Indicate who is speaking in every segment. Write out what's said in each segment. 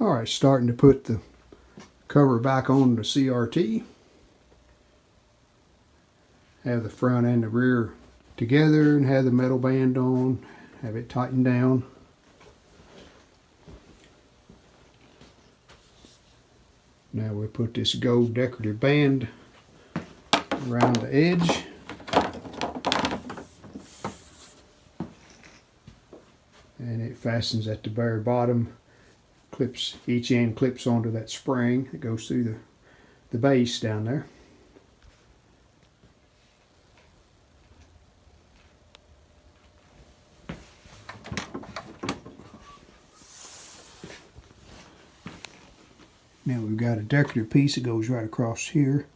Speaker 1: Alright, starting to put the cover back on the CRT. Have the front and the rear together and have the metal band on. Have it tightened down. Now we put this gold decorative band around the edge. And it fastens at the very bottom. Clips, each end clips onto that spring that goes through the base down there. Now we've got a decorative piece that goes right across here,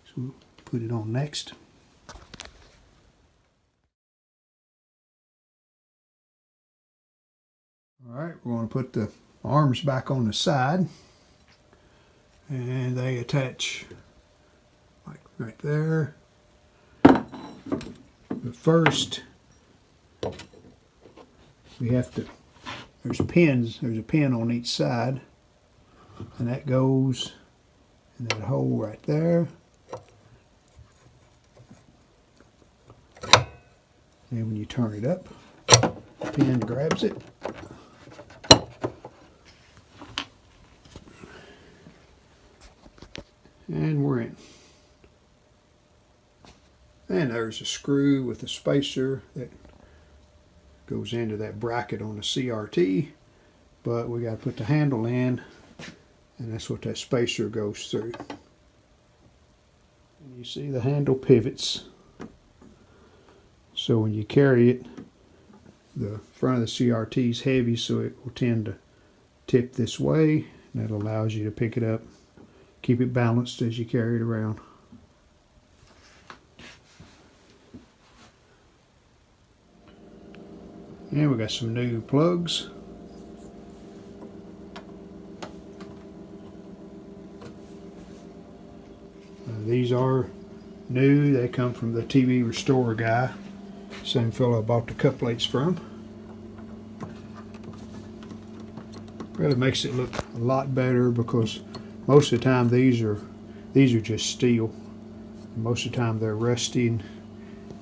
Speaker 1: so we'll put it on next. Alright, we're going to put the arms back on the side, and they attach like right there. But first we have to, there's a pin on each side, and that goes in that hole right there. And when you turn it up, the pin grabs it. And we're in. And there's a screw with a spacer that goes into that bracket on the CRT, but we got to put the handle in, and that's what that spacer goes through. And you see the handle pivots, so when you carry it, the front of the CRT is heavy, so it will tend to tip this way, and that allows you to pick it up, keep it balanced as you carry it around. And we got some new plugs. These are new. They come from the TV Restore guy. Same fellow I bought the cup plates from. Really makes it look a lot better, because most of the time these are just steel. Most of the time they're rusty and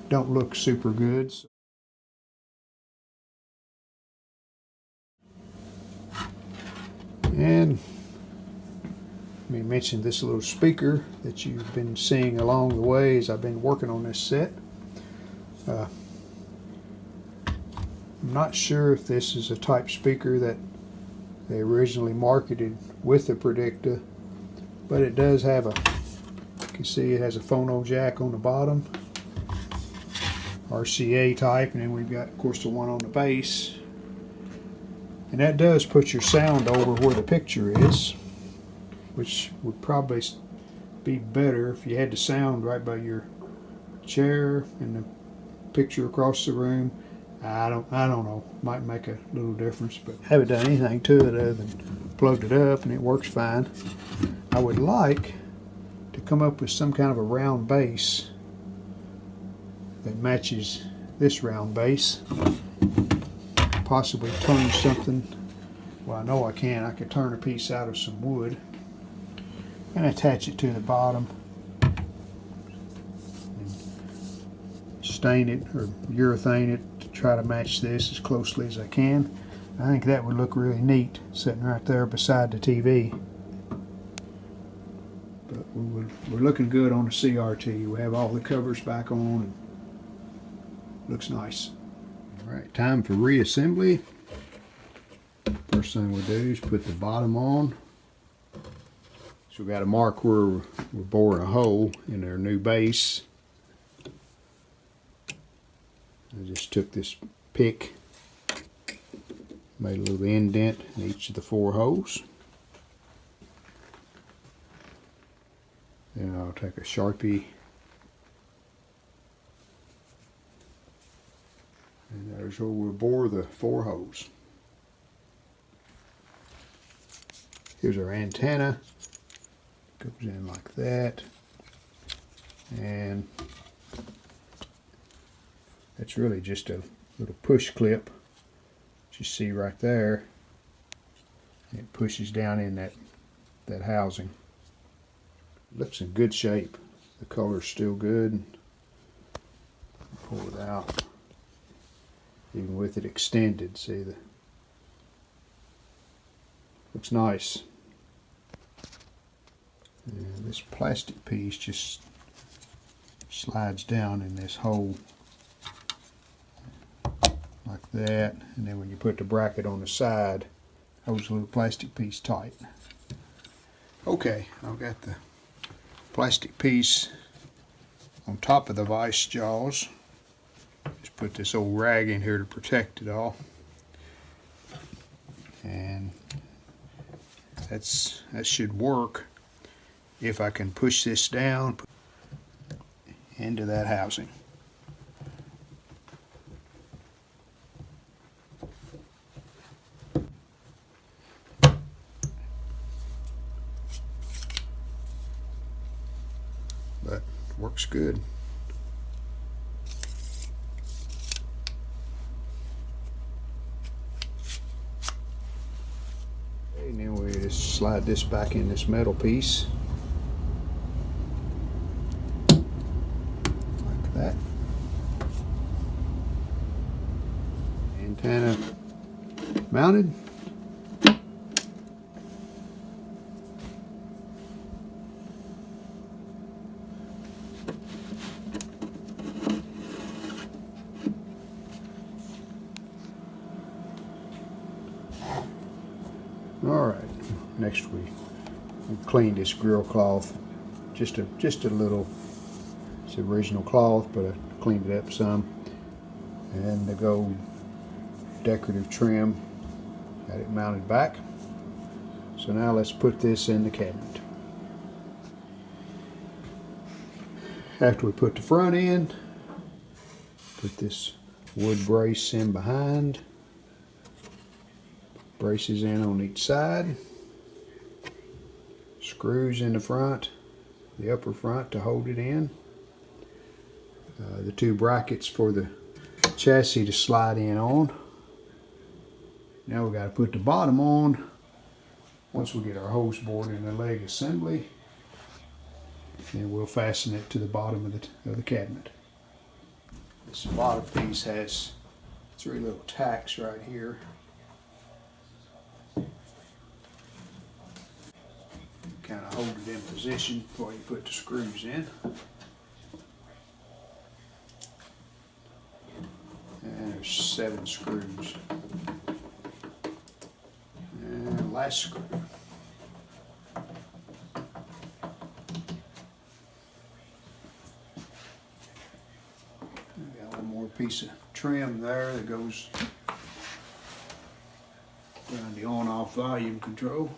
Speaker 1: don't look super good. And let me mention this little speaker that you've been seeing along the way as I've been working on this set. I'm not sure if this is a type speaker that they originally marketed with the Predicta, but it does have a, you can see it has a phono jack on the bottom, RCA type, and then we've got, of course, the one on the base. And that does put your sound over where the picture is, which would probably be better if you had the sound right by your chair and the picture across the room. I don't know, might make a little difference, but haven't done anything to it other than plugged it up and it works fine. I would like to come up with some kind of a round base that matches this round base. Possibly turn something, well, I know I can. I could turn a piece out of some wood and attach it to the bottom and stain it or urethane it to try to match this as closely as I can. I think that would look really neat sitting right there beside the TV. But we're looking good on the CRT. We have all the covers back on and looks nice. Alright, time for reassembly. First thing we'll do is put the bottom on. So we got to mark where we're boring a hole in our new base. I just took this pick, made a little indent in each of the 4 holes. Then I'll take a Sharpie and there's where we'll bore the 4 holes. Here's our antenna. Goes in like that. And that's really just a little push clip that you see right there. It pushes down in that housing. Looks in good shape. The color's still good. Pull it out. Even with it extended, see, looks nice. And this plastic piece just slides down in this hole like that, and then when you put the bracket on the side, holds the little plastic piece tight. Okay, I've got the plastic piece on top of the vice jaws. Just put this old rag in here to protect it all, and that should work if I can push this down into that housing. But works good. And then we just slide this back in this metal piece like that. Antenna mounted. Alright, next we clean this grill cloth, just a little. It's the original cloth, but I cleaned it up some, and the gold decorative trim, got it mounted back. So now let's put this in the cabinet. After we put the front in, put this wood brace in behind. Braces in on each side. Screws in the front, the upper front to hold it in. The two brackets for the chassis to slide in on. Now we got to put the bottom on once we get our hose board and the leg assembly. And we'll fasten it to the bottom of the cabinet. This bottom piece has 3 little tacks right here. Kind of hold it in position before you put the screws in. And there's 7 screws. And last screw. Got one more piece of trim there that goes around the on-off volume control.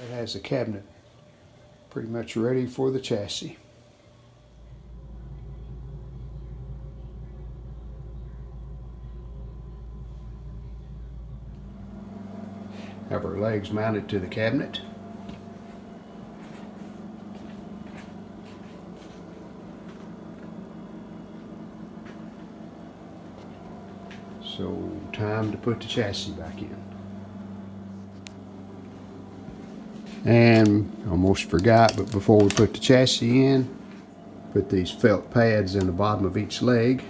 Speaker 1: It has the cabinet pretty much ready for the chassis. Have our legs mounted to the cabinet. So time to put the chassis back in. And almost forgot, but before we put the chassis in, put these felt pads in the bottom of each leg.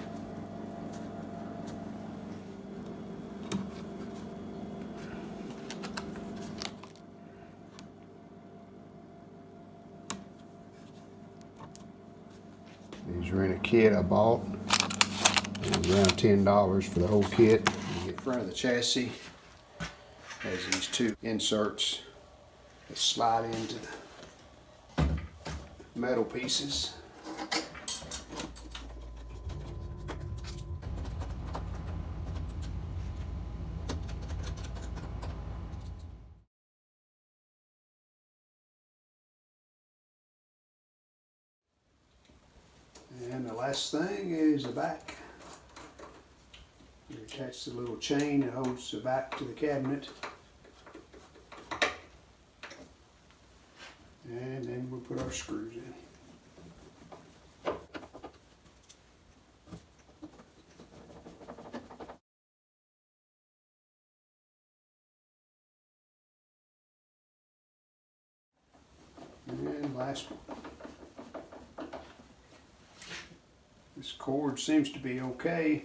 Speaker 1: These are in a kit I bought. It was around $10 for the whole kit. You get front of the chassis, has these 2 inserts that slide into the metal pieces. And the last thing is the back. You attach the little chain that holds the back to the cabinet. And then we'll put our screws in. And last one. This cord seems to be okay.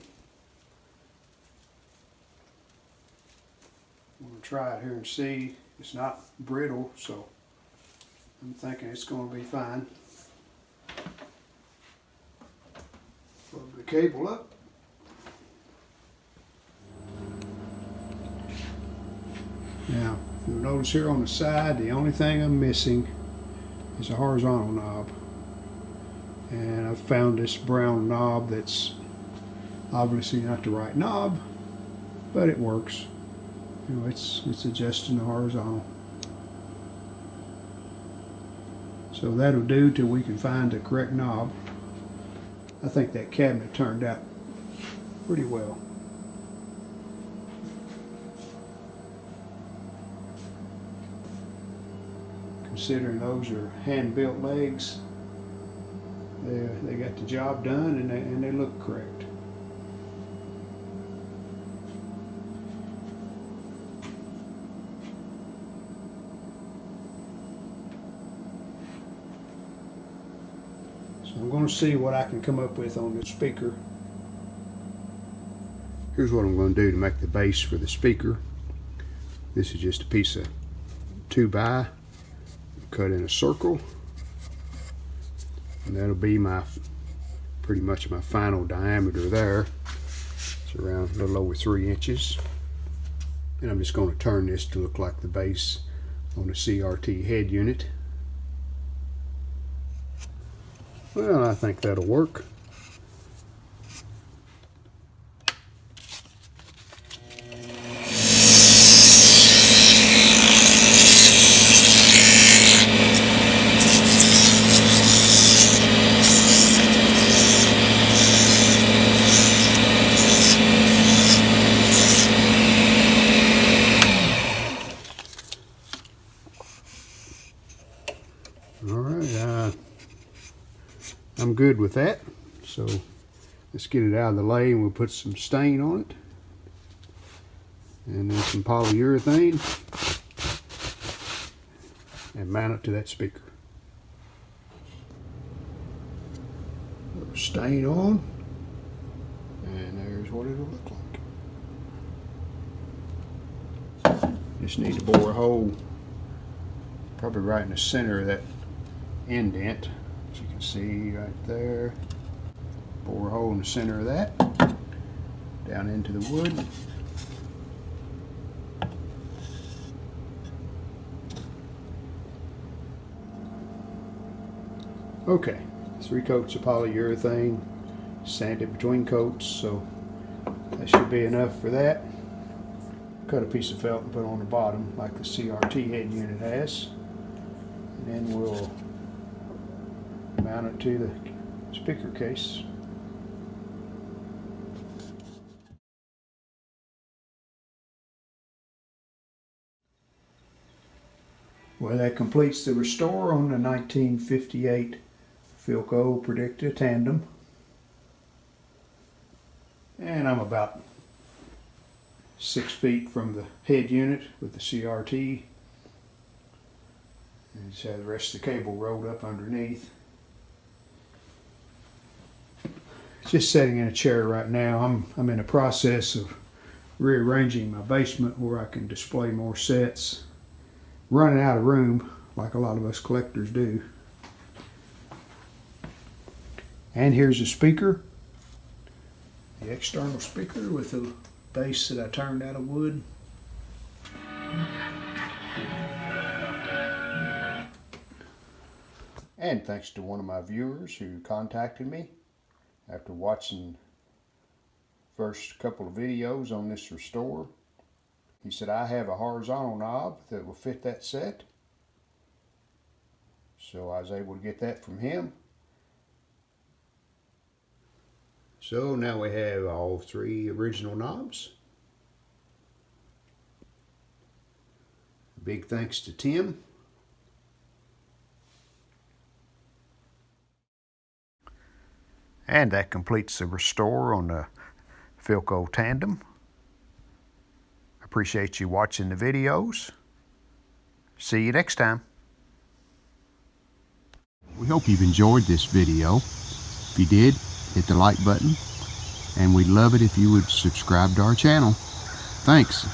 Speaker 1: I'm going to try it here and see. It's not brittle, so I'm thinking it's going to be fine. Plug the cable up. Now, you'll notice here on the side, the only thing I'm missing is a horizontal knob. And I've found this brown knob that's obviously not the right knob, but it works. You know, it's adjusting the horizontal. So that'll do till we can find the correct knob. I think that cabinet turned out pretty well. Considering those are hand-built legs, they got the job done and they look correct. So I'm going to see what I can come up with on the speaker. Here's what I'm going to do to make the base for the speaker. This is just a piece of 2x cut in a circle, and that'll be my pretty much my final diameter there. It's around a little over 3 inches, and I'm just going to turn this to look like the base on the CRT head unit. Well, I think that'll work. I'm good with that, so let's get it out of the way and we'll put some stain on it and then some polyurethane and mount it to that speaker. Stain on, and there's what it'll look like. Just need to bore a hole probably right in the center of that indent. As you can see right there, bore a hole in the center of that, down into the wood. Okay, 3 coats of polyurethane, sanded between coats, so that should be enough for that. Cut a piece of felt and put it on the bottom like the CRT head unit has, and then we'll mount it to the speaker case. Well, that completes the restore on the 1958 Philco Predicta Tandem. And I'm about 6 feet from the head unit with the CRT. And just have the rest of the cable rolled up underneath. Just sitting in a chair right now. I'm in a process of rearranging my basement where I can display more sets. Running out of room like a lot of us collectors do. And here's a speaker, the external speaker with a base that I turned out of wood. And thanks to one of my viewers who contacted me after watching the first couple of videos on this restore. He said, I have a horizontal knob that will fit that set. So I was able to get that from him. So now we have all 3 original knobs. Big thanks to Tim. And that completes the restore on the Philco Tandem. Appreciate you watching the videos. See you next time.
Speaker 2: We hope you've enjoyed this video. If you did, hit the like button, and we'd love it if you would subscribe to our channel. Thanks.